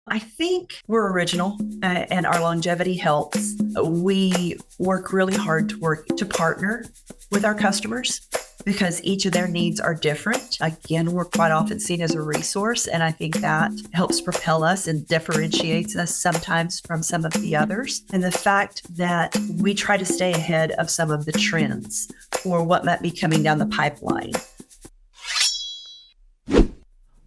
I think we're original and our longevity helps. We work really hard to partner with our customers because each of their needs are different. Again, we're quite often seen as a resource, and I think that helps propel us and differentiates us sometimes from some of the others. And the fact that we try to stay ahead of some of the trends or what might be coming down the pipeline.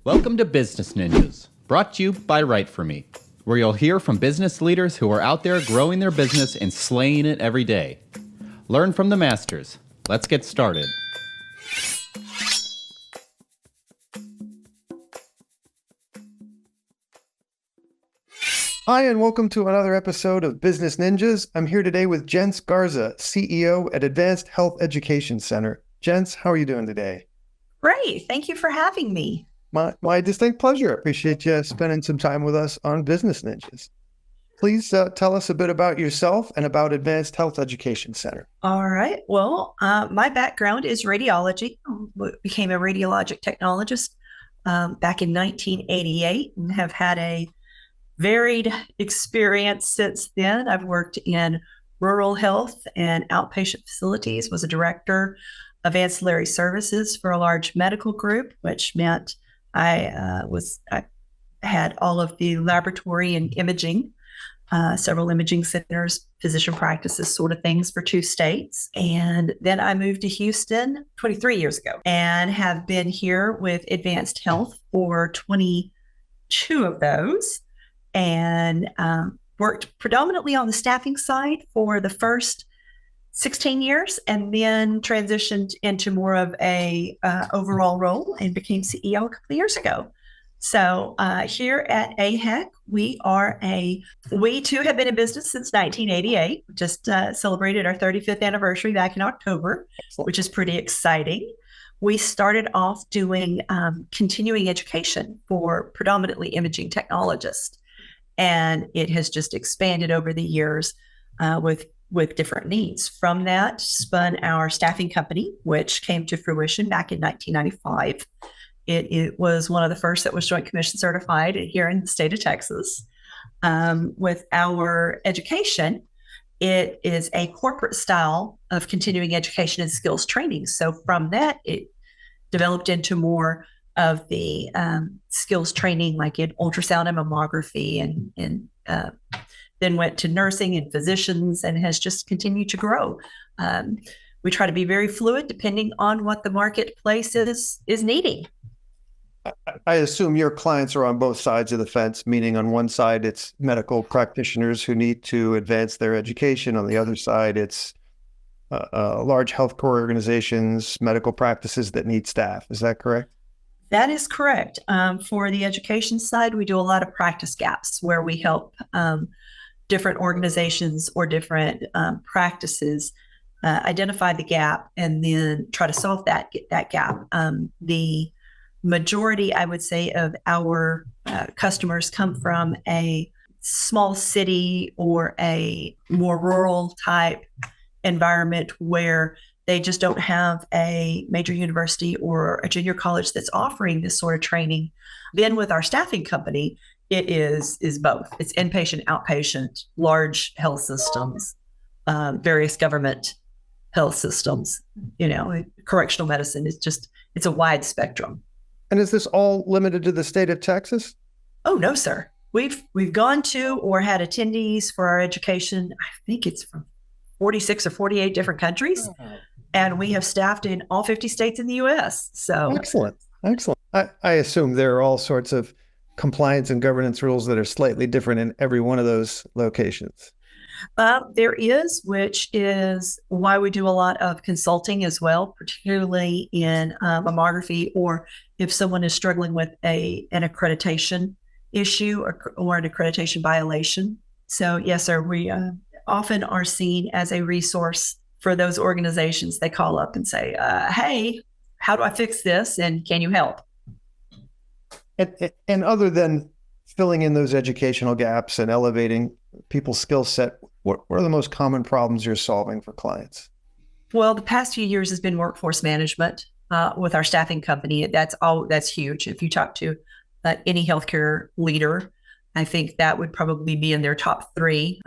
Welcome to Business Ninjas, brought to you by WriteForMe, where you'll hear from business leaders who are out there growing their business and slaying it every day. Learn from the masters. Let's get started. Hi, and welcome to another episode of Business Ninjas. I'm here today with Jence Garza, CEO at Advanced Health Education Center. Jence, how are you doing today? Great. Thank you for having me. My distinct pleasure. I appreciate you spending some time with us on Business Ninjas. Please tell us a bit about yourself and about Advanced Health Education Center. All right. Well, my background is radiology. I became a radiologic technologist back in 1988 and have had a varied experience since then. I've worked in rural health and outpatient facilities, was a director of ancillary services for a large medical group, which meant I had all of the laboratory and imaging, several imaging centers, physician practices, sort of things for 2 states. And then I moved to Houston 23 years ago and have been here with Advanced Health for 22 of those and worked predominantly on the staffing side for the first 16 years and then transitioned into more of a overall role and became CEO a couple of years ago. So here at AHEC, we too have been in business since 1988. Just celebrated our 35th anniversary back in October, which is pretty exciting. We started off doing continuing education for predominantly imaging technologists. And it has just expanded over the years with different needs. From that spun our staffing company, which came to fruition back in 1995. It was one of the first that was Joint Commission certified here in the state of Texas. With our education, it is a corporate style of continuing education and skills training. So from that, it developed into more of the skills training, like in ultrasound and mammography, and then went to nursing and physicians and has just continued to grow. We try to be very fluid depending on what the marketplace is needing. I assume your clients are on both sides of the fence, meaning on one side, it's medical practitioners who need to advance their education. On the other side, it's large healthcare organizations, medical practices that need staff. Is that correct? That is correct. For the education side, we do a lot of practice gaps where we help different organizations or different practices identify the gap and then try to solve that gap. The majority, I would say, of our customers come from a small city or a more rural type environment where they just don't have a major university or a junior college that's offering this sort of training. Then with our staffing company, it is both. It's inpatient, outpatient, large health systems, various government health systems, correctional medicine. It's a wide spectrum. And is this all limited to the state of Texas? Oh, no, sir. We've gone to or had attendees for our education. I think it's from 46 or 48 different countries. Oh. And we have staffed in all 50 states in the U.S. So excellent. I assume there are all sorts of compliance and governance rules that are slightly different in every one of those locations. There is, which is why we do a lot of consulting as well, particularly in mammography, or if someone is struggling with an accreditation issue or an accreditation violation. So yes, sir, we often are seen as a resource for those organizations. They call up and say, hey, how do I fix this? And can you help? And other than filling in those educational gaps and elevating people's skill set, what are the most common problems you're solving for clients? Well, the past few years has been workforce management with our staffing company. That's huge. If you talk to any healthcare leader, I think that would probably be in their top three,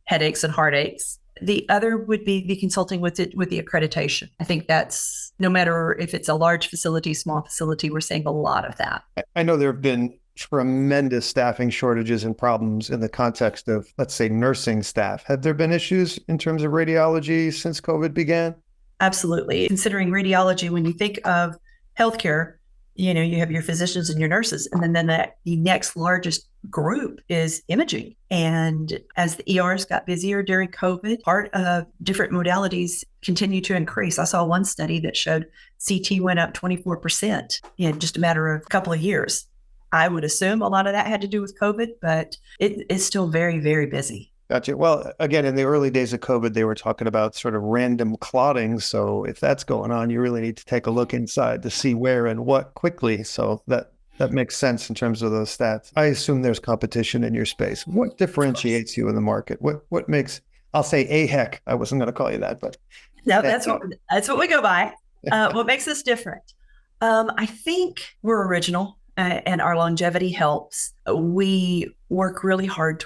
headaches and heartaches. The other would be the consulting with the accreditation. I think that's, no matter if it's a large facility, small facility, we're seeing a lot of that. I know there have been tremendous staffing shortages and problems in the context of, let's say, nursing staff. Have there been issues in terms of radiology since COVID began? Absolutely. Considering radiology, when you think of healthcare, you have your physicians and your nurses, and then the next largest group is imaging. And as the ERs got busier during COVID, part of different modalities continue to increase. I saw one study that showed CT went up 24% in just a matter of a couple of years. I would assume a lot of that had to do with COVID, but it is still very, very busy. Gotcha. Well, again, in the early days of COVID, they were talking about sort of random clotting. So if that's going on, you really need to take a look inside to see where and what quickly. So that makes sense in terms of those stats. I assume there's competition in your space. What differentiates you in the market? What makes, I'll say AHEC. I wasn't going to call you that, but. No, that's what we go by. What makes us different? I think we're original. And our longevity helps. We work really hard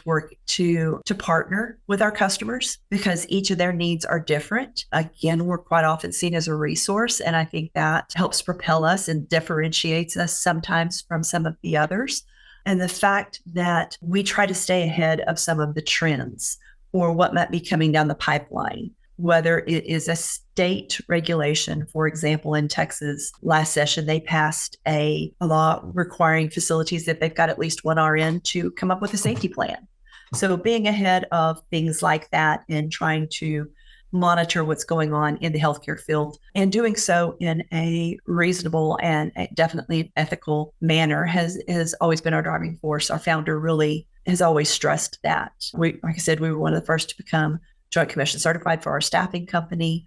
to partner with our customers because each of their needs are different. Again, we're quite often seen as a resource, and I think that helps propel us and differentiates us sometimes from some of the others. And the fact that we try to stay ahead of some of the trends or what might be coming down the pipeline, whether it is a state regulation. For example, in Texas, last session, they passed a law requiring facilities that they've got at least one RN to come up with a safety plan. So being ahead of things like that and trying to monitor what's going on in the healthcare field and doing so in a reasonable and definitely ethical manner has always been our driving force. Our founder really has always stressed that. Like I said, we were one of the first to become Joint Commission certified for our staffing company.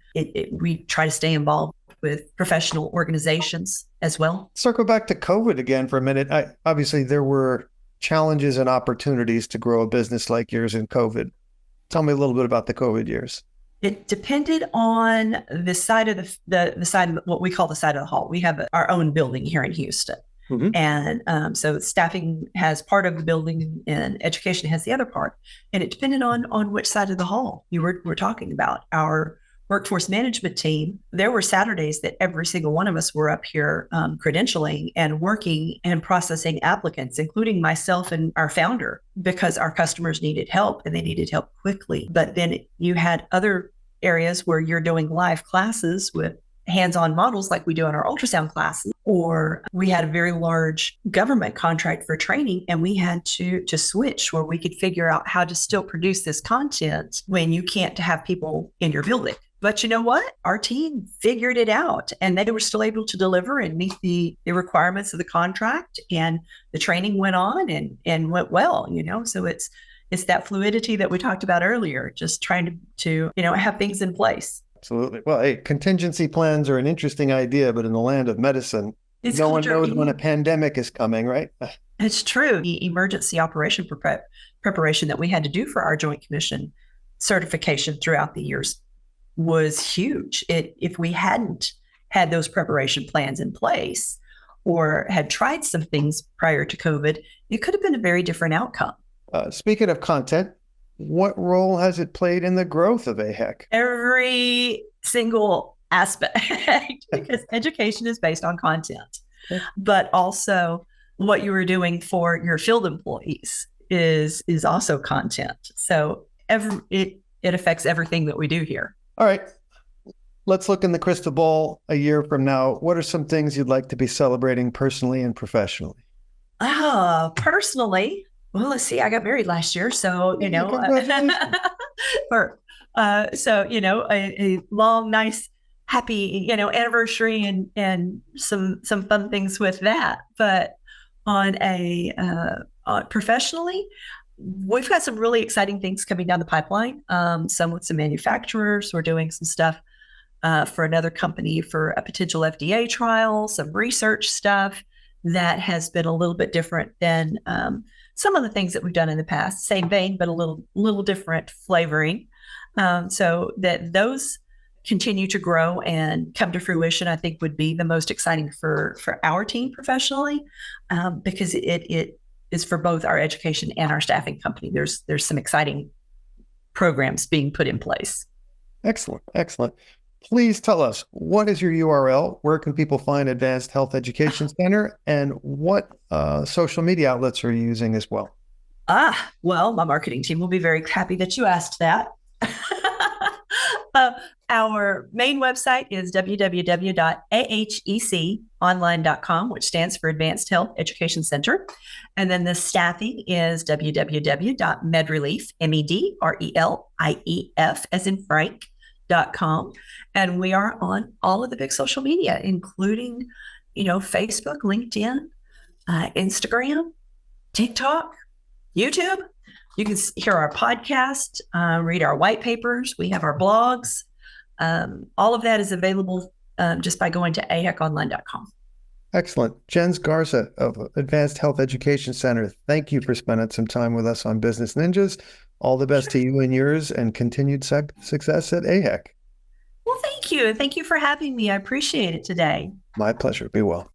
We try to stay involved with professional organizations as well. Circle back to COVID again for a minute. Obviously, there were challenges and opportunities to grow a business like yours in COVID. Tell me a little bit about the COVID years. It depended on the side of the side, what we call the side of the hall. We have our own building here in Houston. Mm-hmm. And so staffing has part of the building and education has the other part. And it depended on which side of the hall you were talking about. Our workforce management team, there were Saturdays that every single one of us were up here credentialing and working and processing applicants, including myself and our founder, because our customers needed help and they needed help quickly. But then you had other areas where you're doing live classes with hands-on models like we do in our ultrasound classes, or we had a very large government contract for training and we had to switch where we could figure out how to still produce this content when you can't have people in your building. But you know what? Our team figured it out and they were still able to deliver and meet the requirements of the contract, and the training went on and went well, so it's that fluidity that we talked about earlier, just trying to have things in place. Absolutely. Well, hey, contingency plans are an interesting idea, but in the land of medicine, no one knows when a pandemic is coming, right? It's true. The emergency operation preparation that we had to do for our Joint Commission certification throughout the years was huge. If we hadn't had those preparation plans in place or had tried some things prior to COVID, it could have been a very different outcome. Speaking of content, what role has it played in the growth of AHEC? Every single aspect, because education is based on content, but also what you are doing for your field employees is also content. So it affects everything that we do here. All right. Let's look in the crystal ball a year from now. What are some things you'd like to be celebrating personally and professionally? Personally, well, let's see. I got married last year, so a long, nice, happy, anniversary and some fun things with that. But professionally, we've got some really exciting things coming down the pipeline. Some with some manufacturers. We're doing some stuff for another company for a potential FDA trial. Some research stuff that has been a little bit different than some of the things that we've done in the past, same vein, but a little different flavoring. So that those continue to grow and come to fruition, I think would be the most exciting for our team professionally, because it is for both our education and our staffing company. There's some exciting programs being put in place. Excellent. Excellent. Please tell us, what is your URL? Where can people find Advanced Health Education Center? And what social media outlets are you using as well? Well, my marketing team will be very happy that you asked that. Our main website is www.aheconline.com, which stands for Advanced Health Education Center. And then the staffing is www.medrelief, MEDRELIEF, as in Frank.com. And we are on all of the big social media, including, Facebook, LinkedIn, Instagram, TikTok, YouTube. You can hear our podcast, read our white papers. We have our blogs. All of that is available just by going to aheconline.com. Excellent. Jence Garza of Advanced Health Education Center, thank you for spending some time with us on Business Ninjas. All the best to you and yours, and continued success at AHEC. Well, thank you. Thank you for having me. I appreciate it today. My pleasure. Be well.